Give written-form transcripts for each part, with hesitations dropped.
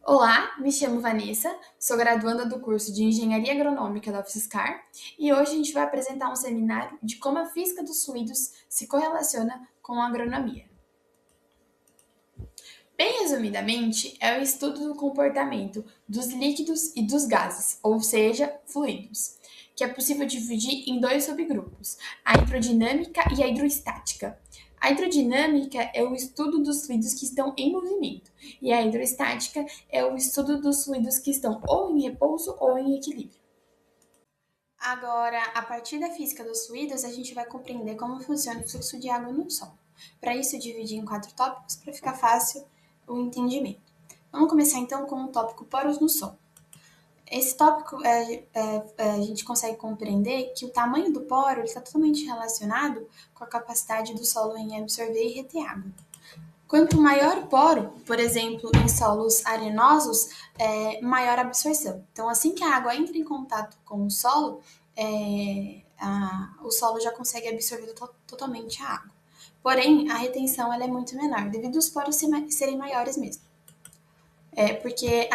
Olá, me chamo Vanessa, sou graduanda do curso de Engenharia Agronômica da UFSCar e hoje a gente vai apresentar um seminário de como a física dos fluidos se correlaciona com a agronomia. Bem resumidamente, é o estudo do comportamento dos líquidos e dos gases, ou seja, fluidos, que é possível dividir em dois subgrupos, a hidrodinâmica e a hidroestática. A hidrodinâmica é o estudo dos fluidos que estão em movimento, e a hidroestática é o estudo dos fluidos que estão ou em repouso ou em equilíbrio. Agora, a partir da física dos fluidos, a gente vai compreender como funciona o fluxo de água no solo. Para isso, eu dividi em quatro tópicos para ficar fácil o entendimento. Vamos começar então com o tópico poros no solo. Esse tópico a gente consegue compreender que o tamanho do poro está totalmente relacionado com a capacidade do solo em absorver e reter água. Quanto maior o poro, por exemplo, em solos arenosos, maior a absorção. Então, assim que a água entra em contato com o solo, o solo já consegue absorver totalmente a água. Porém, a retenção ela é muito menor, devido aos poros serem maiores mesmo. Porque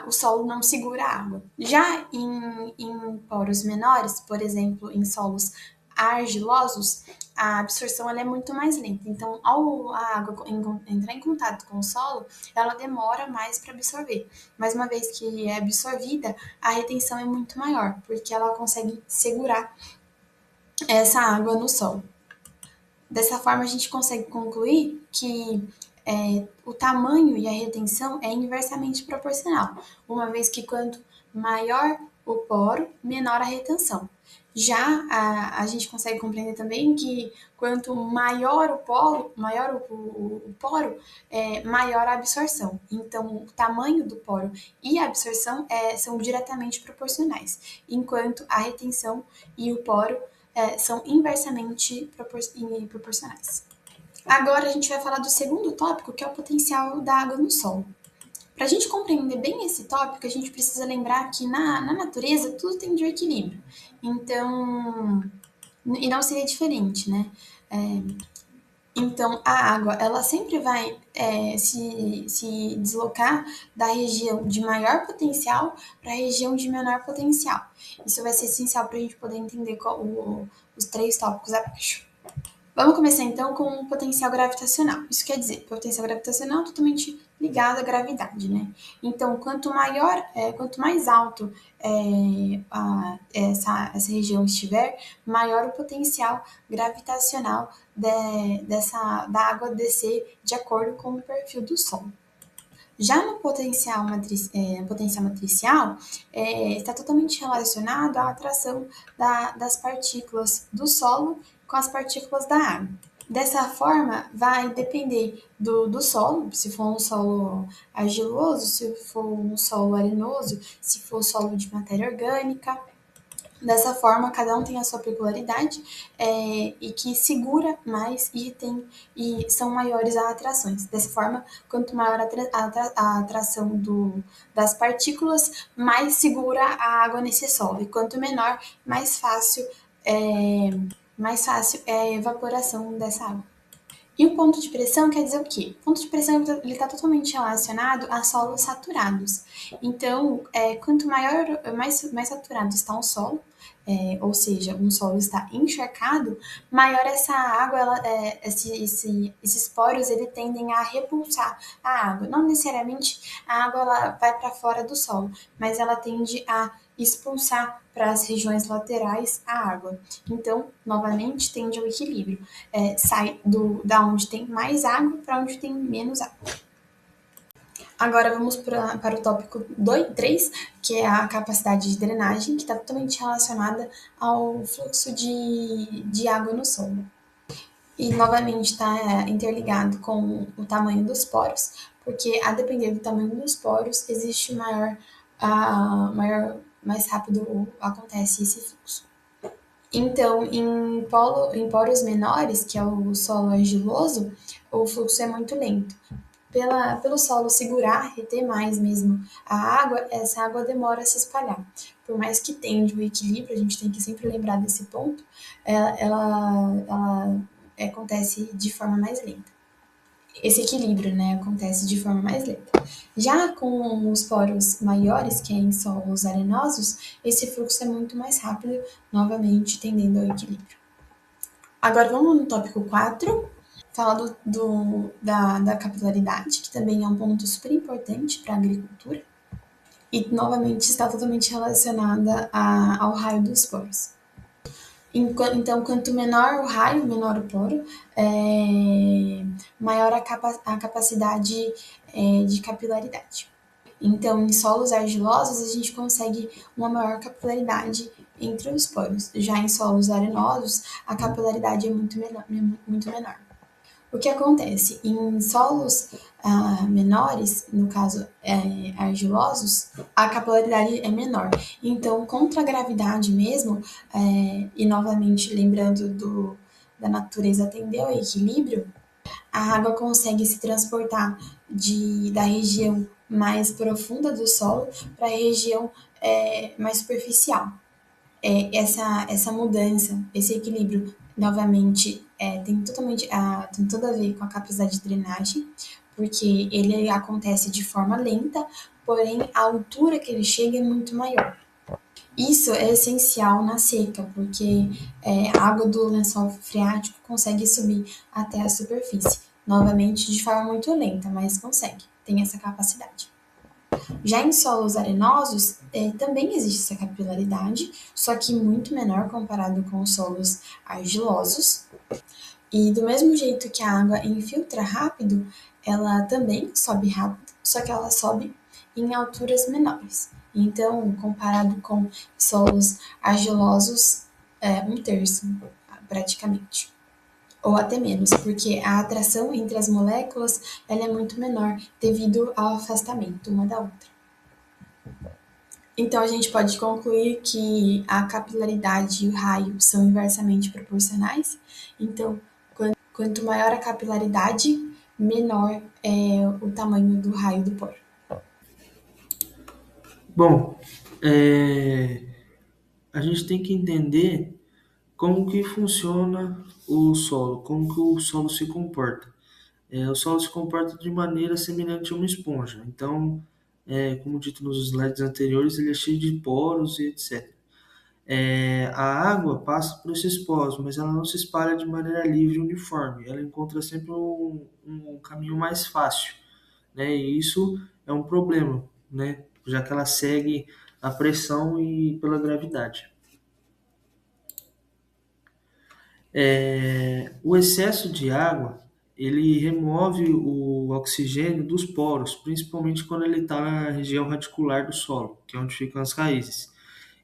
o solo não segura a água. Já em poros menores, por exemplo, em solos argilosos, a absorção ela é muito mais lenta. Então, ao a água entrar em contato com o solo, ela demora mais para absorver. Mas uma vez que é absorvida, a retenção é muito maior, porque ela consegue segurar essa água no solo. Dessa forma, a gente consegue concluir que o tamanho e a retenção é inversamente proporcional, uma vez que quanto maior o poro, menor a retenção. Já a gente consegue compreender também que quanto maior o poro, maior a absorção. Então, o tamanho do poro e a absorção são diretamente proporcionais, enquanto a retenção e o poro são inversamente proporcionais. Agora a gente vai falar do segundo tópico, que é o potencial da água no solo. Para a gente compreender bem esse tópico, a gente precisa lembrar que na natureza tudo tem de equilíbrio. Então, e não seria diferente, né? Então, a água, ela sempre vai se deslocar da região de maior potencial para a região de menor potencial. Isso vai ser essencial para a gente poder entender os três tópicos abaixo. Vamos começar então com o potencial gravitacional. Isso quer dizer, potencial gravitacional é totalmente ligado à gravidade, né? Então, quanto mais alto essa região estiver, maior o potencial gravitacional da água descer de acordo com o perfil do Sol. Já no potencial matricial, está totalmente relacionado à atração das partículas do solo com as partículas da água. Dessa forma, vai depender do solo, se for um solo argiloso, se for um solo arenoso, se for solo de matéria orgânica. Dessa forma, cada um tem a sua peculiaridade e que segura mais e são maiores as atrações. Dessa forma, quanto maior a atração das partículas, mais segura a água nesse solo. E quanto menor, mais fácil é a evaporação dessa água. E o ponto de pressão quer dizer o quê? O ponto de pressão está totalmente relacionado a solos saturados. Então, quanto mais saturado está um solo, ou seja, um solo está encharcado, maior essa água, esses poros ele tendem a repulsar a água. Não necessariamente a água ela vai para fora do solo, mas ela tende a expulsar para as regiões laterais a água. Então, novamente, tende ao equilíbrio. Sai da onde tem mais água para onde tem menos água. Agora vamos para o tópico 3, que é a capacidade de drenagem, que está totalmente relacionada ao fluxo de água no solo. E novamente está interligado com o tamanho dos poros, porque a depender do tamanho dos poros, existe mais rápido acontece esse fluxo. Então, em poros menores, que é o solo argiloso, o fluxo é muito lento. Pelo solo segurar, reter mais mesmo a água, essa água demora a se espalhar. Por mais que tenha o equilíbrio, a gente tem que sempre lembrar desse ponto, ela acontece de forma mais lenta. esse equilíbrio, né, acontece de forma mais lenta. Já com os poros maiores, que é em solos arenosos, esse fluxo é muito mais rápido, novamente tendendo ao equilíbrio. Agora vamos no tópico 4, falando da capilaridade, que também é um ponto super importante para a agricultura, e novamente está totalmente relacionada ao raio dos poros. Então, quanto menor o raio, menor o poro, maior a capacidade de capilaridade. Então, em solos argilosos, a gente consegue uma maior capilaridade entre os poros. Já em solos arenosos, a capilaridade é muito menor. O que acontece? Em solos menores, no caso argilosos, a capilaridade é menor. Então, contra a gravidade mesmo, e novamente lembrando da natureza atender ao equilíbrio, a água consegue se transportar da região mais profunda do solo para a região mais superficial. Essa mudança, esse equilíbrio, novamente, tem tudo a ver com a capacidade de drenagem, porque ele acontece de forma lenta, porém a altura que ele chega é muito maior. Isso é essencial na seca, porque a água do lençol freático consegue subir até a superfície. Novamente, de forma muito lenta, mas consegue, tem essa capacidade. Já em solos arenosos, também existe essa capilaridade, só que muito menor comparado com os solos argilosos. E do mesmo jeito que a água infiltra rápido, ela também sobe rápido, só que ela sobe em alturas menores. Então, comparado com solos argilosos, é um terço, praticamente. Ou até menos, porque a atração entre as moléculas ela é muito menor devido ao afastamento uma da outra. Então, a gente pode concluir que a capilaridade e o raio são inversamente proporcionais. Então, quanto maior a capilaridade, menor é o tamanho do raio do poro. Bom, a gente tem que entender como que funciona o solo, como que o solo se comporta. O solo se comporta de maneira semelhante a uma esponja. Então, como dito nos slides anteriores, ele é cheio de poros e etc. A água passa por esses poros, mas ela não se espalha de maneira livre e uniforme. Ela encontra sempre um caminho mais fácil, né? E isso é um problema, né? Já que ela segue a pressão e pela gravidade. O excesso de água, ele remove o oxigênio dos poros, principalmente quando ele está na região radicular do solo, que é onde ficam as raízes.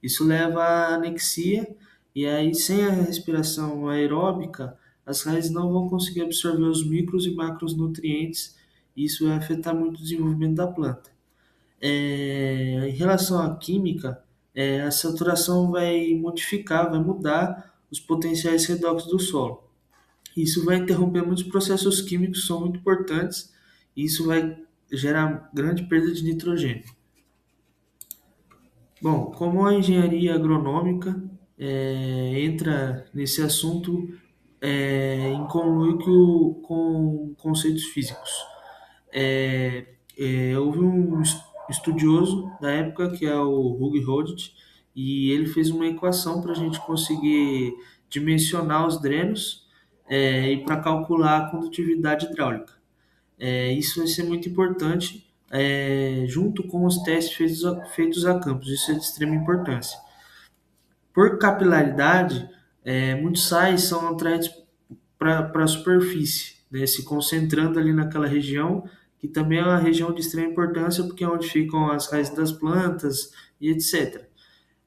Isso leva à anexia, e aí, sem a respiração aeróbica, as raízes não vão conseguir absorver os micros e macros nutrientes, e isso vai afetar muito o desenvolvimento da planta. Em relação à química, a saturação vai modificar, vai mudar os potenciais redox do solo. Isso vai interromper muitos processos químicos que são muito importantes, e isso vai gerar grande perda de nitrogênio. Bom, como a engenharia agronômica entra nesse assunto em conluio com conceitos físicos. Houve um estudioso da época que é o Hugh Hodge, e ele fez uma equação para a gente conseguir dimensionar os drenos e para calcular a condutividade hidráulica. Isso vai ser muito importante junto com os testes feitos a campos. Isso é de extrema importância. Por capilaridade, muitos sais são atraídos para a superfície, né, se concentrando ali naquela região, que também é uma região de extrema importância, porque é onde ficam as raízes das plantas e etc.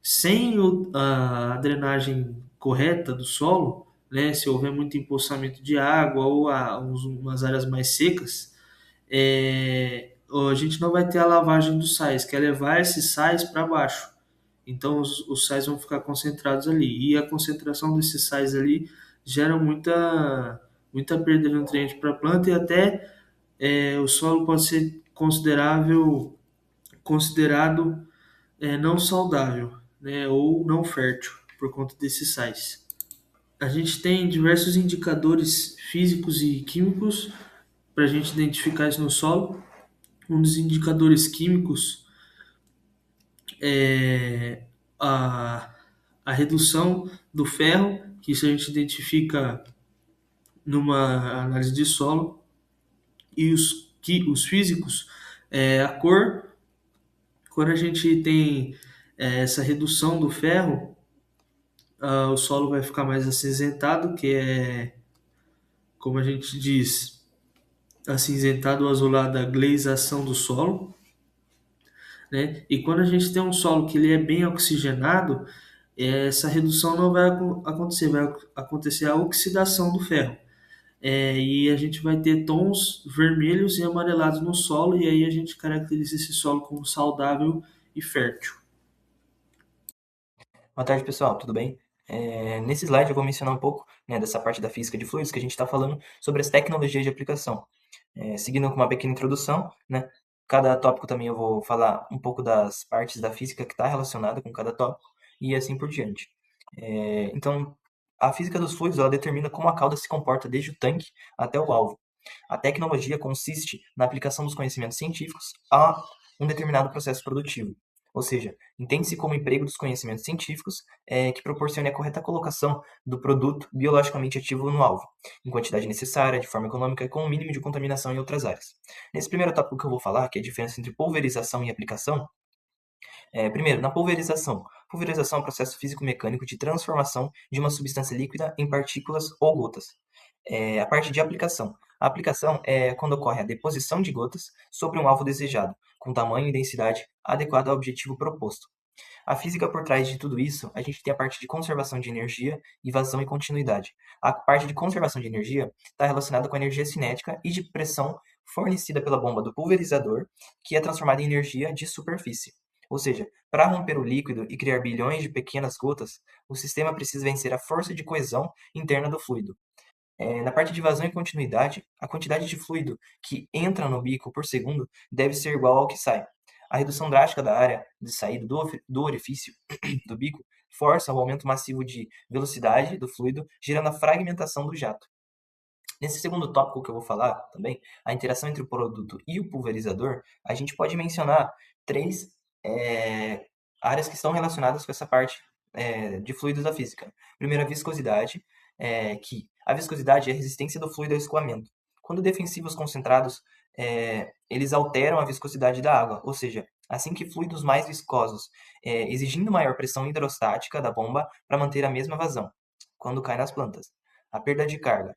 Sem a drenagem correta do solo, né, se houver muito empoçamento de água ou umas áreas mais secas, a gente não vai ter a lavagem dos sais, que é levar esses sais para baixo. Então os sais vão ficar concentrados ali. E a concentração desses sais ali gera muita perda de nutriente para a planta, e até o solo pode ser considerado não saudável, né, ou não fértil por conta desses sais. A gente tem diversos indicadores físicos e químicos para a gente identificar isso no solo. Um dos indicadores químicos é a, a redução do ferro, que isso a gente identifica numa análise de solo, e os físicos, a cor. Quando a gente tem essa redução do ferro, o solo vai ficar mais acinzentado, que é, como a gente diz, acinzentado ou azulado, a gleisação do solo, né? E quando a gente tem um solo que ele é bem oxigenado, essa redução não acontecer, vai acontecer a oxidação do ferro. E a gente vai ter tons vermelhos e amarelados no solo, e aí a gente caracteriza esse solo como saudável e fértil. Boa tarde, pessoal, tudo bem? Nesse slide eu vou mencionar um pouco, né, dessa parte da física de fluidos que a gente está falando sobre as tecnologias de aplicação. Seguindo com uma pequena introdução, né, cada tópico também eu vou falar um pouco das partes da física que está relacionada com cada tópico e assim por diante. Então, a física dos fluidos ela determina como a cauda se comporta desde o tanque até o alvo. A tecnologia consiste na aplicação dos conhecimentos científicos a um determinado processo produtivo. Ou seja, entende-se como emprego dos conhecimentos científicos que proporcione a correta colocação do produto biologicamente ativo no alvo, em quantidade necessária, de forma econômica e com o mínimo de contaminação em outras áreas. Nesse primeiro tópico que eu vou falar, que é a diferença entre pulverização e aplicação, primeiro, na pulverização. Pulverização é um processo físico-mecânico de transformação de uma substância líquida em partículas ou gotas. A parte de aplicação. A aplicação é quando ocorre a deposição de gotas sobre um alvo desejado, com tamanho e densidade adequado ao objetivo proposto. A física por trás de tudo isso, a gente tem a parte de conservação de energia, vazão e continuidade. A parte de conservação de energia está relacionada com a energia cinética e de pressão fornecida pela bomba do pulverizador, que é transformada em energia de superfície. Ou seja, para romper o líquido e criar bilhões de pequenas gotas, o sistema precisa vencer a força de coesão interna do fluido. Na parte de vazão e continuidade, a quantidade de fluido que entra no bico por segundo deve ser igual ao que sai. A redução drástica da área de saída do orifício do bico força o aumento massivo de velocidade do fluido, gerando a fragmentação do jato. Nesse segundo tópico que eu vou falar também, a interação entre o produto e o pulverizador, a gente pode mencionar três áreas que estão relacionadas com essa parte de fluidos da física. Primeiro, a viscosidade, que a viscosidade é a resistência do fluido ao escoamento. Quando defensivos concentrados, eles alteram a viscosidade da água, ou seja, assim que fluidos mais viscosos, exigindo maior pressão hidrostática da bomba para manter a mesma vazão, quando cai nas plantas. A perda de carga.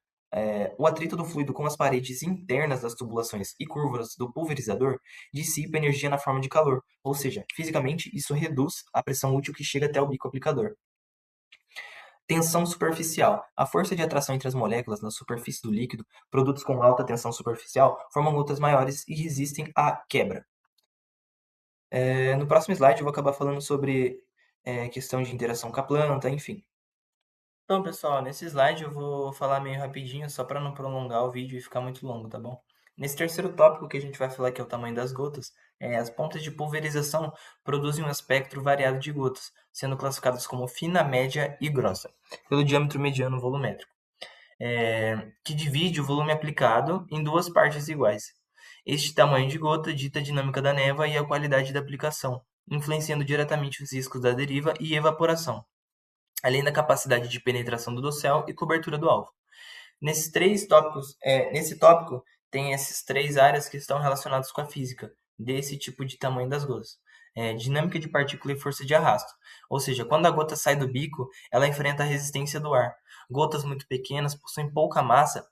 O atrito do fluido com as paredes internas das tubulações e curvas do pulverizador dissipa energia na forma de calor, ou seja, fisicamente isso reduz a pressão útil que chega até o bico aplicador. Tensão superficial. A força de atração entre as moléculas na superfície do líquido, produtos com alta tensão superficial, formam gotas maiores e resistem à quebra. No próximo slide eu vou acabar falando sobre questão de interação com a planta, enfim. Então, pessoal, nesse slide eu vou falar meio rapidinho, só para não prolongar o vídeo e ficar muito longo, tá bom? Nesse terceiro tópico que a gente vai falar, que é o tamanho das gotas, as pontas de pulverização produzem um espectro variado de gotas, sendo classificadas como fina, média e grossa, pelo diâmetro mediano volumétrico, que divide o volume aplicado em duas partes iguais. Este tamanho de gota dita a dinâmica da névoa e a qualidade da aplicação, influenciando diretamente os riscos da deriva e evaporação, além da capacidade de penetração do dossel e cobertura do alvo. Nesses três tópicos, nesse tópico, tem essas três áreas que estão relacionadas com a física desse tipo de tamanho das gotas. Dinâmica de partícula e força de arrasto. Ou seja, quando a gota sai do bico, ela enfrenta a resistência do ar. Gotas muito pequenas possuem pouca massa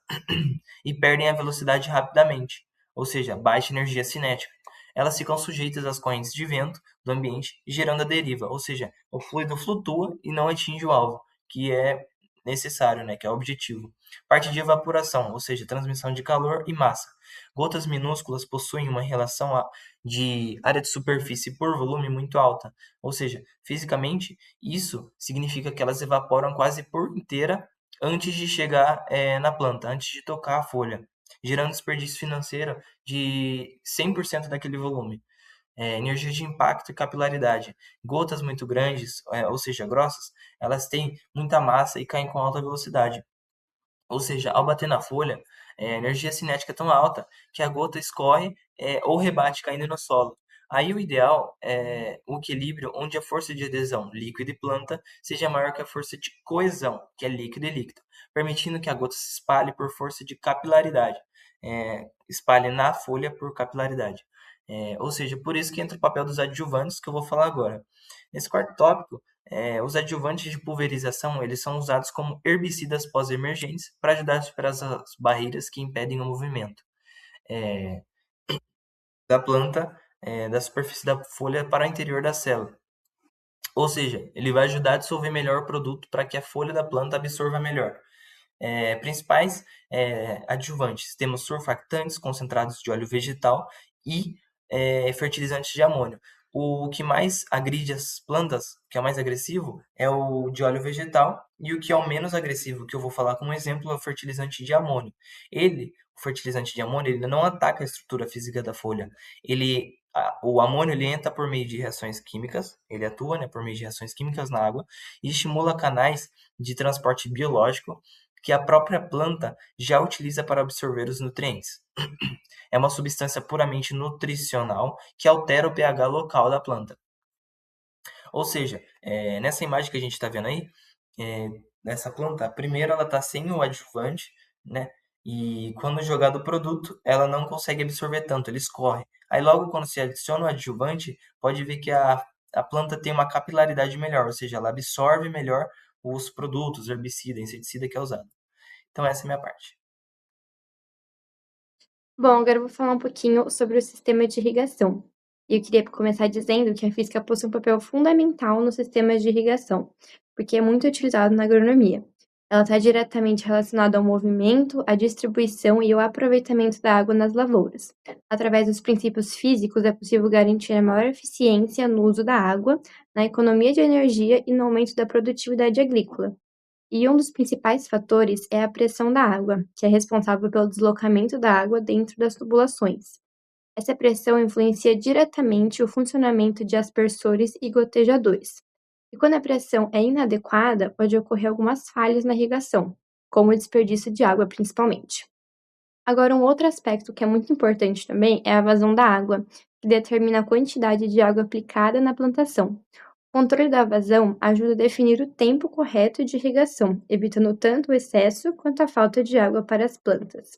e perdem a velocidade rapidamente, ou seja, baixa energia cinética. Elas ficam sujeitas às correntes de vento do ambiente, gerando a deriva, ou seja, o fluido flutua e não atinge o alvo, que é necessário, né, que é o objetivo. Parte de evaporação, ou seja, transmissão de calor e massa. Gotas minúsculas possuem uma relação de área de superfície por volume muito alta, ou seja, fisicamente, isso significa que elas evaporam quase por inteira antes de chegar na planta, antes de tocar a folha, gerando desperdício financeiro de 100% daquele volume. Energia de impacto e capilaridade. Gotas muito grandes, ou seja, grossas, elas têm muita massa e caem com alta velocidade. Ou seja, ao bater na folha, a energia cinética é tão alta que a gota escorre ou rebate caindo no solo. Aí o ideal é o equilíbrio onde a força de adesão líquido e planta seja maior que a força de coesão, que é líquido e líquido, permitindo que a gota se espalhe por força de capilaridade, espalhe na folha por capilaridade. Ou seja, por isso que entra o papel dos adjuvantes que eu vou falar agora. Nesse quarto tópico, os adjuvantes de pulverização eles são usados como herbicidas pós-emergentes para ajudar a superar as barreiras que impedem o movimento da planta, da superfície da folha para o interior da célula. Ou seja, ele vai ajudar a dissolver melhor o produto para que a folha da planta absorva melhor. Principais adjuvantes: temos surfactantes concentrados de óleo vegetal e fertilizantes de amônio. O que mais agride as plantas, que é o mais agressivo, é o de óleo vegetal, e o que é o menos agressivo, que eu vou falar como exemplo, é o fertilizante de amônio. O fertilizante de amônio, ele não ataca a estrutura física da folha. O amônio ele entra por meio de reações químicas, ele atua, por meio de reações químicas na água e estimula canais de transporte biológico que a própria planta já utiliza para absorver os nutrientes. É uma substância puramente nutricional que altera o pH local da planta. Ou seja, nessa imagem que a gente está vendo aí, nessa planta, primeiro ela está sem o adjuvante, né? E quando jogado o produto, ela não consegue absorver tanto, ele escorre. Aí logo quando se adiciona o adjuvante, pode ver que a planta tem uma capilaridade melhor, ou seja, ela absorve melhor os produtos, herbicida, inseticida que é usado. Então essa é a minha parte. Bom, agora eu vou falar um pouquinho sobre o sistema de irrigação. E eu queria começar dizendo que a física possui um papel fundamental nos sistemas de irrigação, porque é muito utilizado na agronomia. Ela está diretamente relacionada ao movimento, à distribuição e ao aproveitamento da água nas lavouras. Através dos princípios físicos, é possível garantir a maior eficiência no uso da água, na economia de energia e no aumento da produtividade agrícola. E um dos principais fatores é a pressão da água, que é responsável pelo deslocamento da água dentro das tubulações. Essa pressão influencia diretamente o funcionamento de aspersores e gotejadores. E quando a pressão é inadequada, pode ocorrer algumas falhas na irrigação, como o desperdício de água principalmente. Agora, um outro aspecto que é muito importante também é a vazão da água, que determina a quantidade de água aplicada na plantação. O controle da vazão ajuda a definir o tempo correto de irrigação, evitando tanto o excesso quanto a falta de água para as plantas.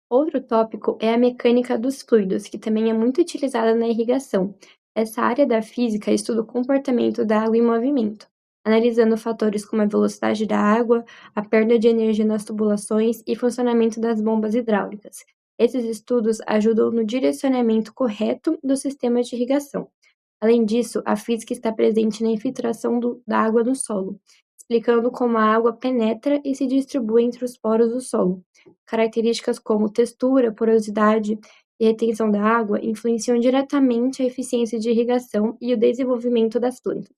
Outro tópico é a mecânica dos fluidos, que também é muito utilizada na irrigação. Essa área da física estuda o comportamento da água em movimento, analisando fatores como a velocidade da água, a perda de energia nas tubulações e funcionamento das bombas hidráulicas. Esses estudos ajudam no direcionamento correto dos sistemas de irrigação. Além disso, a física está presente na infiltração da água no solo, explicando como a água penetra e se distribui entre os poros do solo. Características como textura, porosidade e retenção da água influenciam diretamente a eficiência de irrigação e o desenvolvimento das plantas.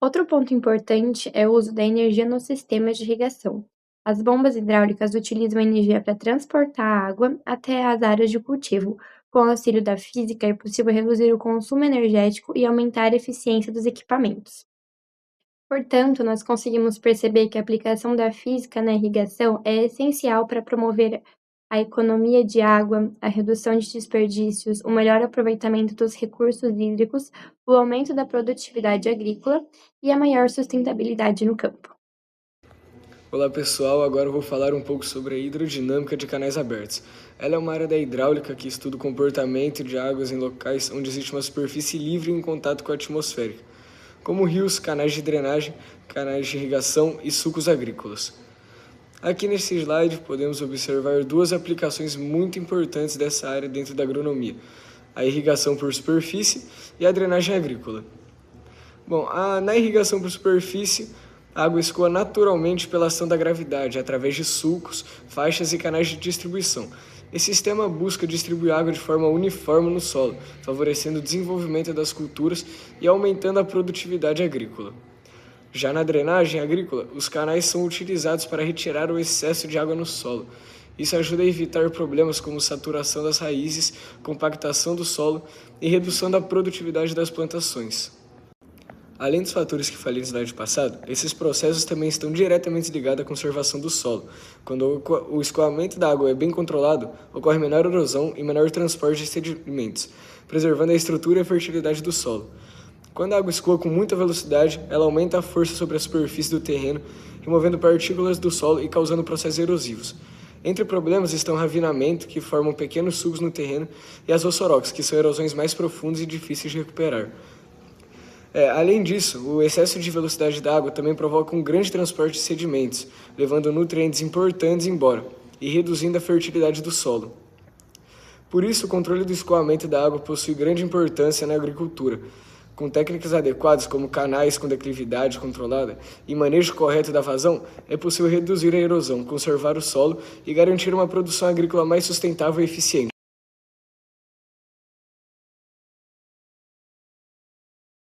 Outro ponto importante é o uso da energia nos sistemas de irrigação. As bombas hidráulicas utilizam a energia para transportar a água até as áreas de cultivo. Com o auxílio da física, é possível reduzir o consumo energético e aumentar a eficiência dos equipamentos. Portanto, nós conseguimos perceber que a aplicação da física na irrigação é essencial para promover a economia de água, a redução de desperdícios, o melhor aproveitamento dos recursos hídricos, o aumento da produtividade agrícola e a maior sustentabilidade no campo. Olá pessoal, agora eu vou falar um pouco sobre a hidrodinâmica de canais abertos. Ela é uma área da hidráulica que estuda o comportamento de águas em locais onde existe uma superfície livre em contato com a atmosférica, como rios, canais de drenagem, canais de irrigação e sulcos agrícolas. Aqui nesse slide podemos observar duas aplicações muito importantes dessa área dentro da agronomia: a irrigação por superfície e a drenagem agrícola. Bom, na irrigação por superfície, a água escoa naturalmente pela ação da gravidade, através de sulcos, faixas e canais de distribuição. Esse sistema busca distribuir água de forma uniforme no solo, favorecendo o desenvolvimento das culturas e aumentando a produtividade agrícola. Já na drenagem agrícola, os canais são utilizados para retirar o excesso de água no solo. Isso ajuda a evitar problemas como saturação das raízes, compactação do solo e redução da produtividade das plantações. Além dos fatores que falei no slide passado, esses processos também estão diretamente ligados à conservação do solo. Quando o escoamento da água é bem controlado, ocorre menor erosão e menor transporte de sedimentos, preservando a estrutura e a fertilidade do solo. Quando a água escoa com muita velocidade, ela aumenta a força sobre a superfície do terreno, removendo partículas do solo e causando processos erosivos. Entre problemas estão o ravinamento, que formam pequenos sulcos no terreno, e as rossorocas, que são erosões mais profundas e difíceis de recuperar. Além disso, o excesso de velocidade da água também provoca um grande transporte de sedimentos, levando nutrientes importantes embora e reduzindo a fertilidade do solo. Por isso, o controle do escoamento da água possui grande importância na agricultura. Com técnicas adequadas, como canais com declividade controlada e manejo correto da vazão, é possível reduzir a erosão, conservar o solo e garantir uma produção agrícola mais sustentável e eficiente.